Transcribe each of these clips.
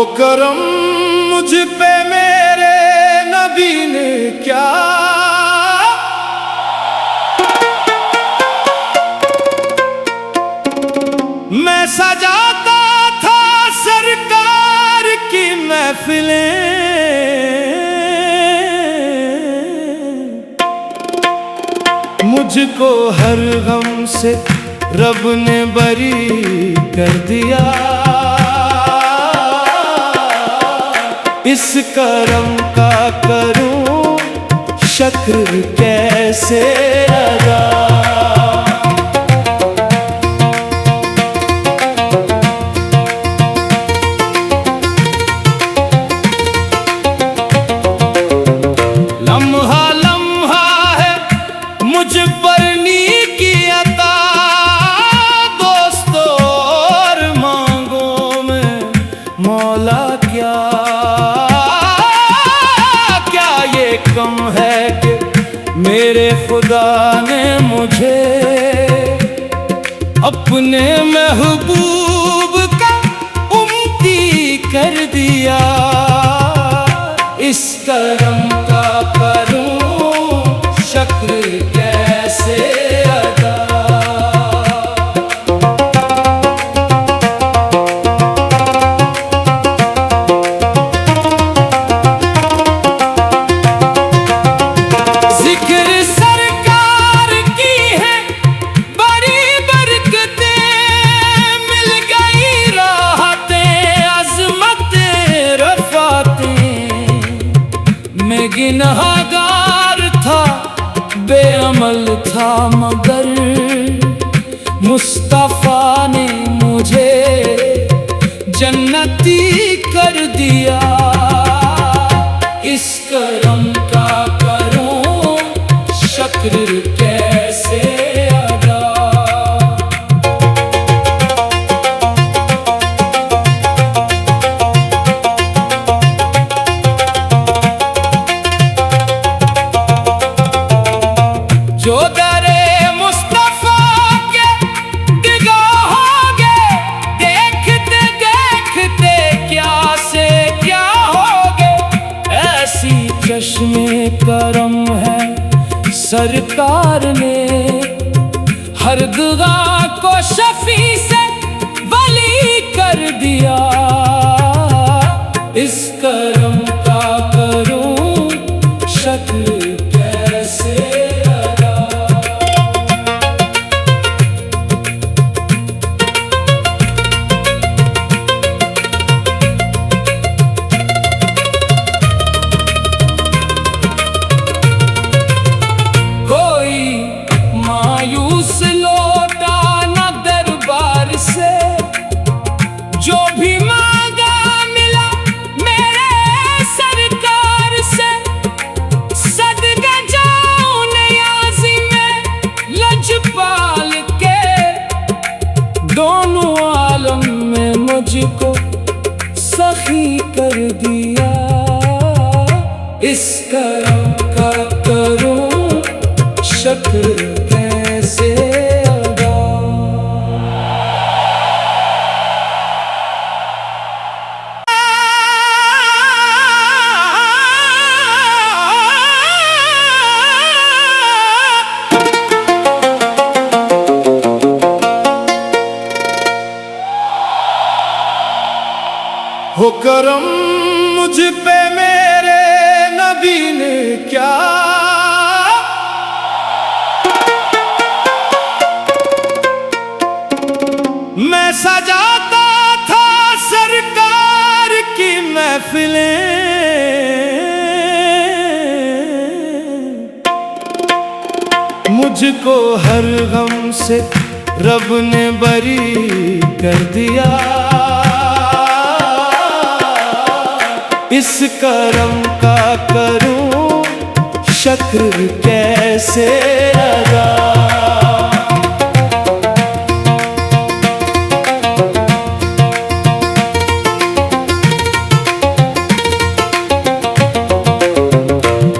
हो करम मुझ पे मेरे नबी ने क्या, मैं सजाता था सरकार की महफिलें, मुझको हर गम से रब ने बरी कर दिया। इस करम का करूं शुक्र कैसे अदा। लम्हा लम्हा है मुझ पर नीकी अता, दोस्तों और मांगों में मौला क्या कम है कि मेरे खुदा ने मुझे अपने महबूब का उम्मती कर दिया। इस करम का करूं शुक्र कैसे अदा। गिनहगार था बेअमल था मगर मुस्तफा ने मुझे जन्नती कर दिया। इस करम का करूं शुक्र कैसे अदा। जो दरे मुस्तफा के निगाहोगे, देखते देखते क्या से क्या होगे। ऐसी चश्मे करम है सरकार ने, हर दुआ को शफी से वली कर दिया। इस करम का करूं शुक्र कैसे। जो भी मांगा मिला मेरे सरकार से, सदका जाऊं नियाज़ी में लजपाल के। दोनों आलम में मुझको सखी कर दिया। इस करम का करूं शुक्र कैसे अदा। हो करम मुझ पे मेरे नबी ने क्या, मैं सजाता था सरकार की महफिलें, मुझको हर गम से रब ने बरी कर दिया। इस करम का करूं शुक्र कैसे अदा।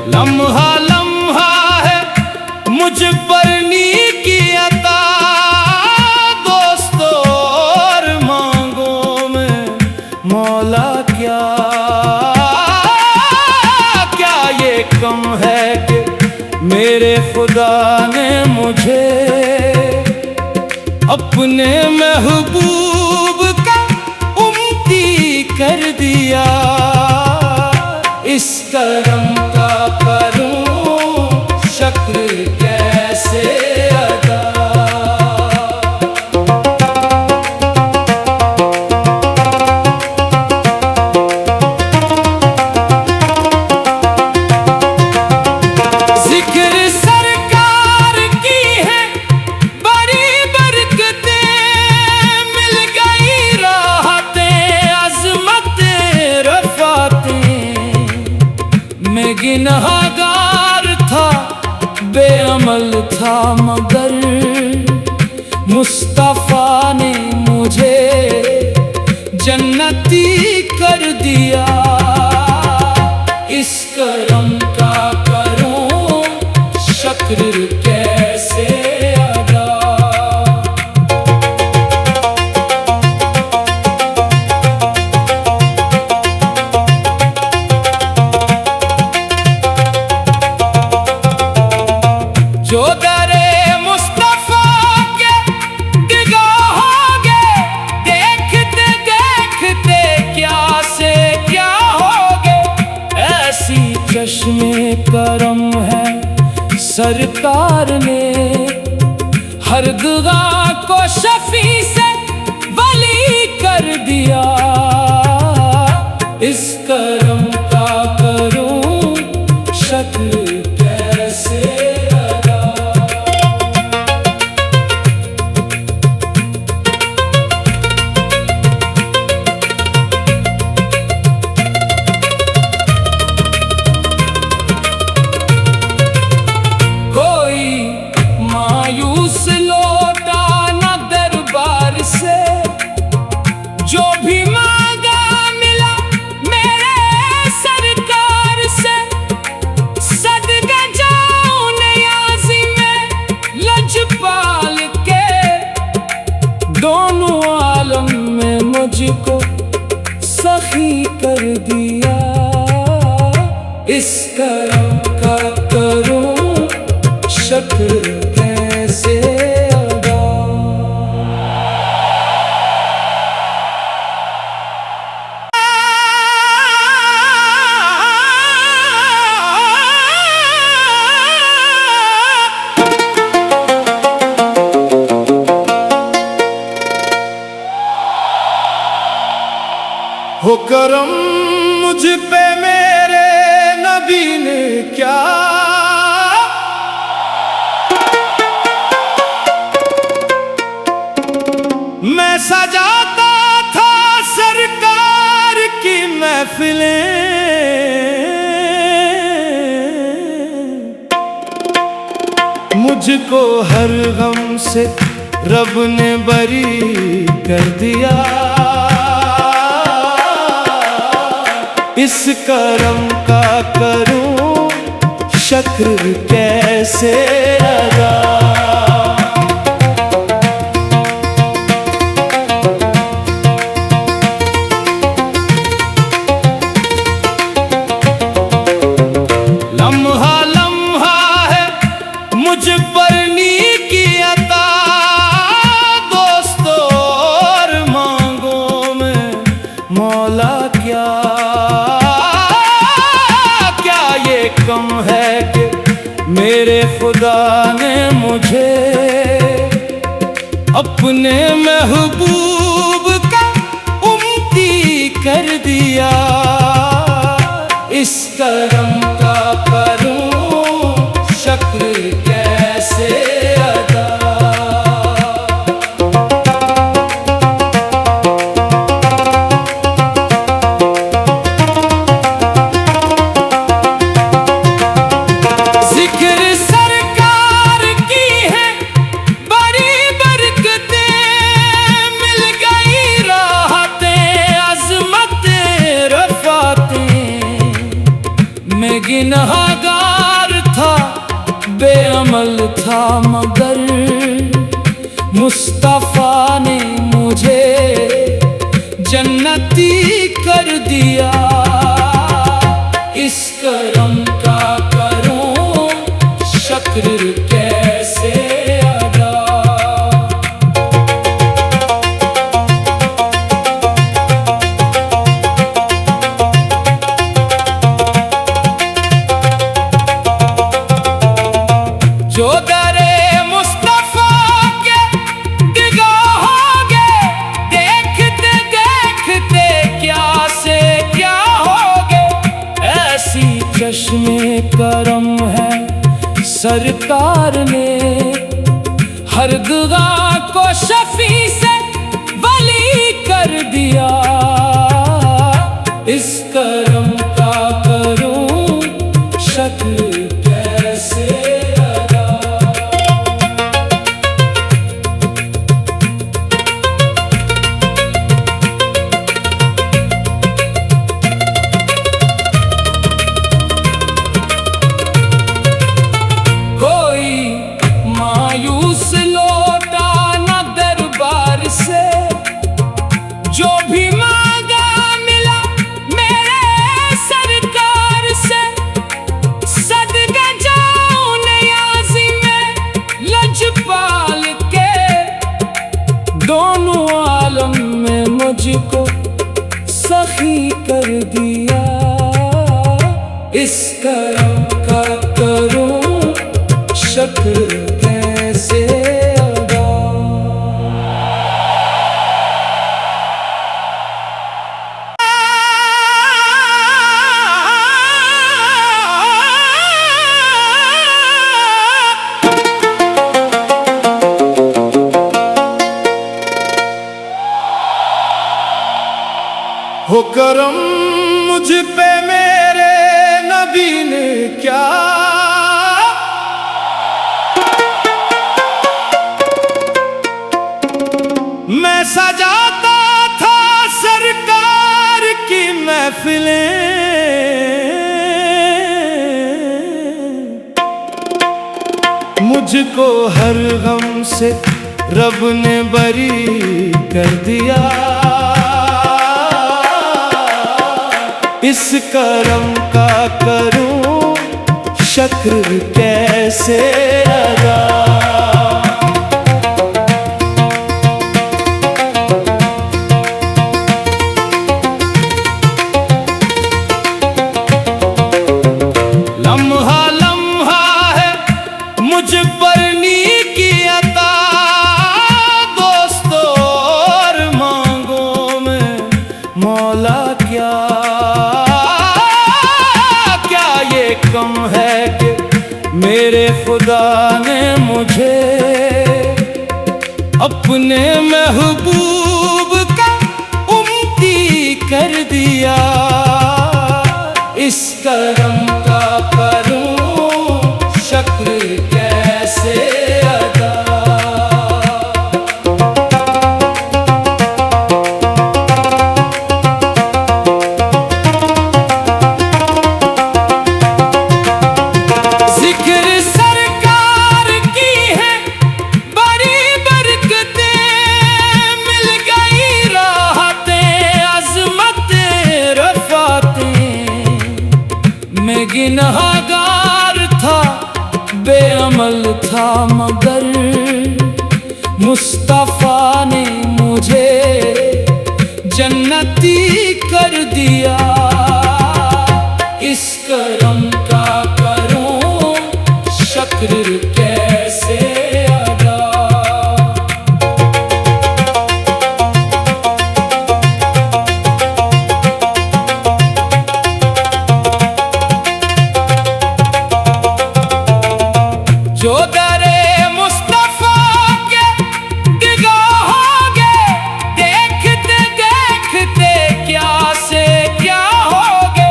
लम्हा लम्हा है मुझ पर नीकी अता, दोस्तों और मांगों में मौला क्या क्या ये कम है कि मेरे खुदा ने मुझे अपने महबूब का उम्मती कर दिया। इस करम का करूं शुक्र कैसे अदा। गिनहगार था, बेअमल था, मगर मुस्तफा ने मुझे जन्नती कर दिया। इस करम का करूं शुक्र कैसे अदा। जो दरे मुस्तफा के निगाहोगे, देखते देखते क्या से क्या होगे। ऐसी चश्मे करम है सरकार ने, हर दुआ को शफी से वली कर दिया। इस करम का करूं शुक्र कैसे। जो भी मांगा मिला मेरे सरकार से, सदके जाऊं नियाज़ी में लजपाल के। दोनों आलम में मुझको सखी कर दिया। इस करम का करूं शुक्र कैसे। हो करम मुझ पे मेरे नबी ने क्या, मैं सजाता था सरकार की महफिलें। मुझको हर गम से रब ने बरी कर दिया। इस करम का करूं शुक्र कैसे अदा। लम्हा लम्हा है मुझ पर नेकी अता, दोस्तों और मांगों में मौला क्या कम है कि मेरे खुदा ने मुझे अपने महबूब का उम्मती कर दिया। इस करम का करूं शुक्र कैसे अदा। गिनहगार था, बेअमल था, मगर मुस्तफा ने मुझे जन्नती कर कर दिया। इस करम का करूं शुक्र कैसे अदा। जो दरे मुस्तफा के दिगाहोगे, देखते देखते क्या से क्या होगे। ऐसी चश्मे करम है सरकार ने, हर दुआ को शफी से वली कर दिया। इस करम का करूं शुक्र कैसे अदा। कोई मायूस लौटा न दरबार से, जो भी मांगा मिला मेरे सरकार से। सदके जाऊं नियाज़ी में लजपाल के, दोनों आलम में मुझको सखी कर दिया। इस करम का करूं शुक्र कैसे अदा। हो करम मुझ पे मेरे नबी ने क्या, मैं सजाता था सरकार की महफिलें। मुझको हर गम से रब ने बरी कर दिया। इस करम का करूं शुक्र कैसे अदा। लम्हा लम्हा है मुझ पर नेकी अता, दोस्तों और मांगों में मौला क्या। कम है कि मेरे खुदा ने मुझे अपने महबूब का उम्मती कर दिया। इस करम का करूं शुक्र कैसे अदा। गिनहगार था, बेअमल था, मगर मुस्तफा ने मुझे जन्नती कर दिया। इस करम का करूं शुक्र कैसे अदा। जो दरे मुस्तफा के दिगाहोगे, देखते देखते क्या से क्या होगे।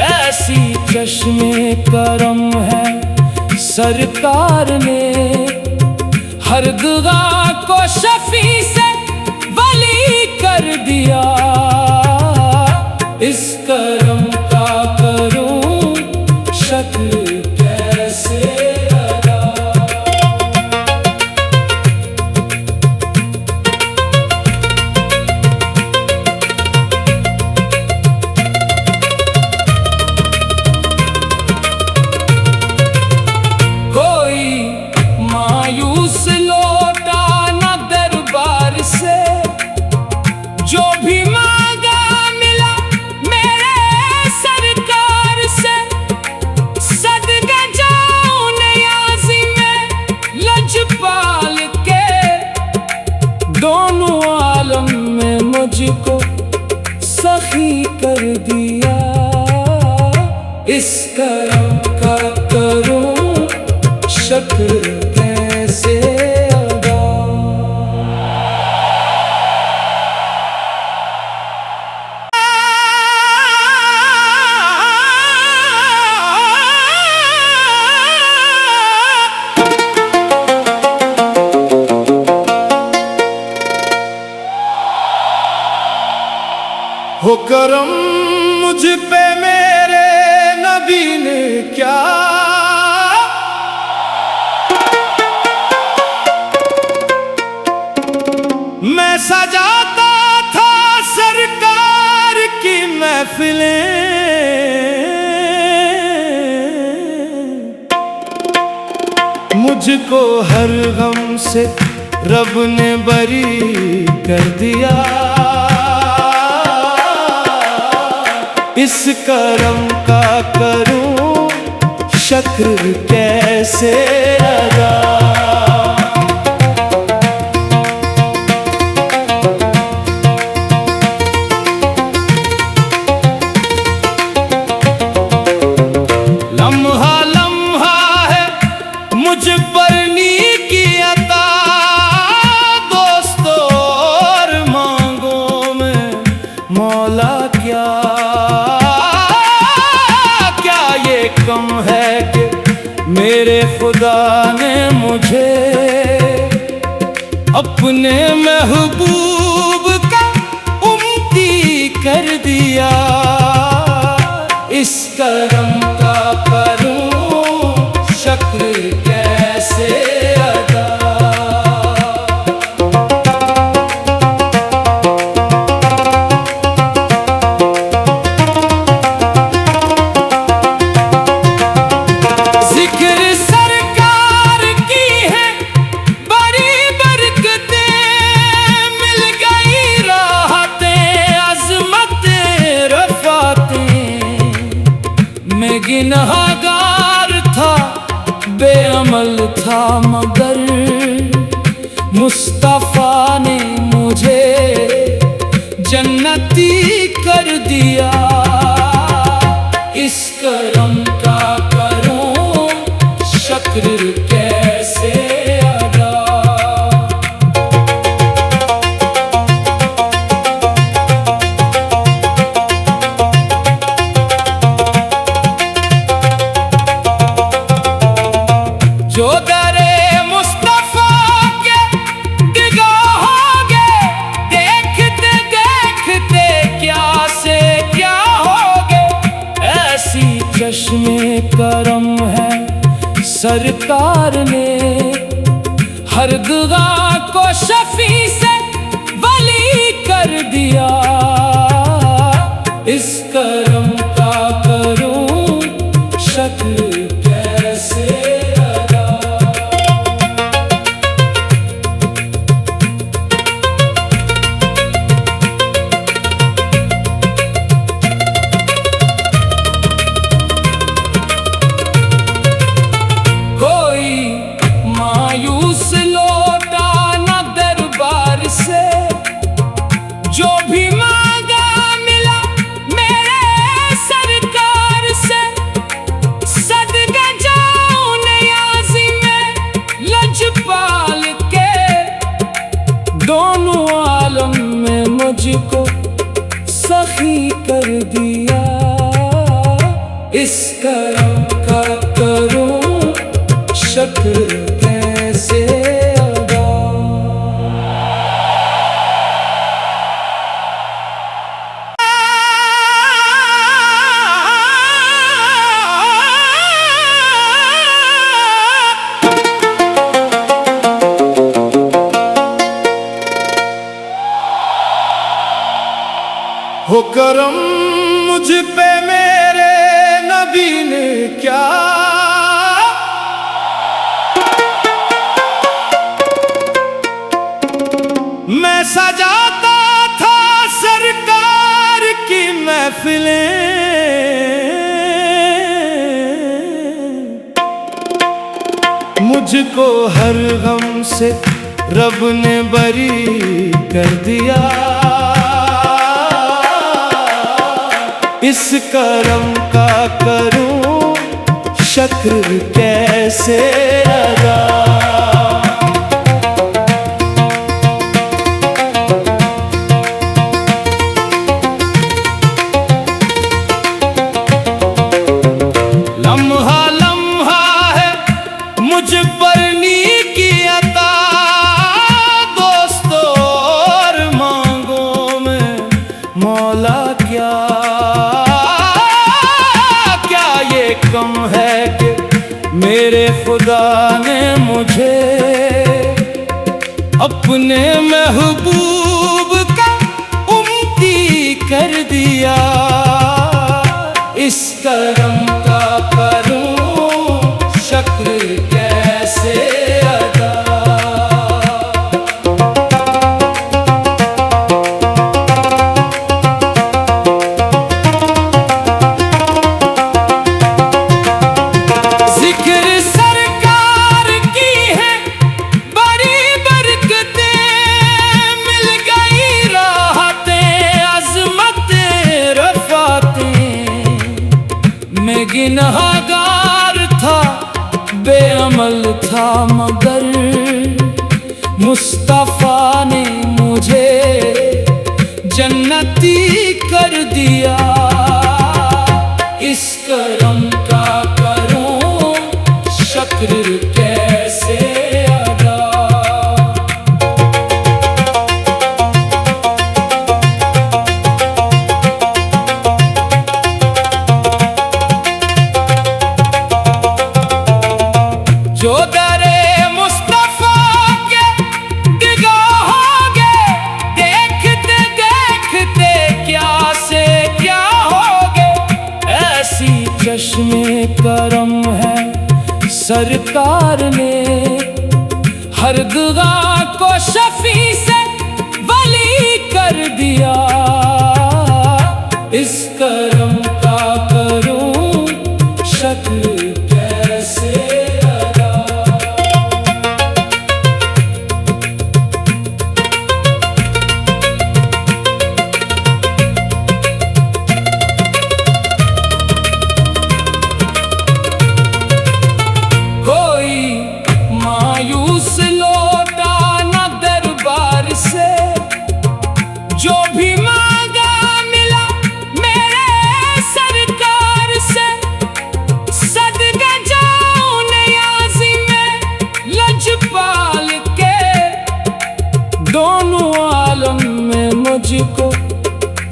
ऐसी चश्मे करम है सरकार ने, हर दुआ को शफी से वली कर दिया। इस करम का करूं शुक्र कैसे अदा। इस करम का करूं शुक्र कैसे अदा। हो करम मुझ पे मेरे नबी ने क्या, मैं सजाता था सरकार की महफिलें, मुझको हर गम से रब ने बरी कर दिया। इस करम का करूं शुक्र कैसे अदा। लम्हा लम्हा है मुझ पर नी अता, दोस्तों और मांगों में मौला क्या कम है कि मेरे खुदा ने मुझे अपने महबूब का उम्मती कर दिया। इस करम का करूं शुक्र कैसे अदा। गिनहगार था बेअमल था मगर मुस्तफा ने मुझे जन्नती कर दिया। इस करम का करूं शुक्र कैसे अदा। जो दरे मुस्तफा के निगाहोगे, देखते देखते क्या से क्या होगे। ऐसी चश्मे करम है सरकार ने, हर दुआ को शफी से वली कर दिया। इस करम का करूं शुक्र कैसे अदा। कोई मायूस लौटा न दरबार से, जो भी मांगा मिला मेरे सरकार से। सदके जाऊं नियाज़ी में लजपाल के, दोनों आलम में मुझको सखी कर दिया। इस करम का करूं शुक्र कैसे अदा। हो करम मुझ पे मेरे नबी ने क्या, मैं सजाता था सरकार की महफिलें, मुझको हर गम से रब ने बरी कर दिया। इस करम का करूं शुक्र कैसे अदा। लम्हा लम्हा है मुझ पर नीकी अता, दोस्तों और मांगों में मौला क्या ये कम है कि मेरे खुदा ने मुझे अपने महबूब का उम्मती कर दिया। इस करम का करूं शुक्र कैसे अदा। जिक्र सरकार की है बड़ी बरकतें, मिल गई राहतें अज़मतें रफ़ातें। मैं गिनहगार था बेअमल था मगर मुस्तफ़ा ने मुझे जन्नती कर दिया। इस करम का करूं शुक्र कैसे अदा। जो दरे मुस्तफ़ा के निगाहोगे, देखते देखते क्या से क्या होगे। ऐसी चश्मे करम है सरकार ने, हर दुआ को शफी से वली कर दिया। इस करम का करूं शुक्र कैसे अदा। कोई मायूस लौटा न दरबार से, जो भी मांगा मिला मेरे सरकार से। सदके जाऊं नियाज़ी में लजपाल के, दोनों आलम में मुझको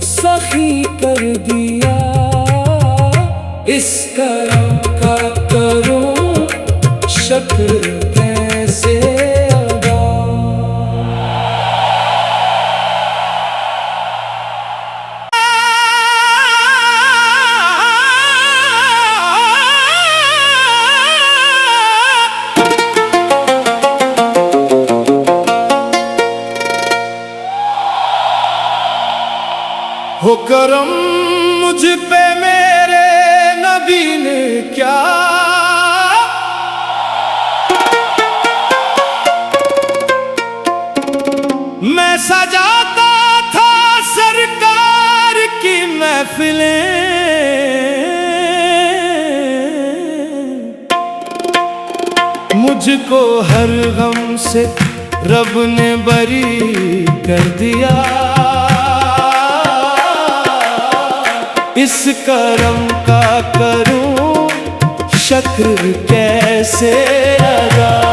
सखी कर दिया। इस करम का करूं शुक्र कैसे अदा। हो करम मुझ पे मेरे नबी ने क्या, मैं सजाता था सरकार की महफिलें। मुझको हर गम से रब ने बरी कर दिया। इस करम का करूं शुक्र कैसे अदा।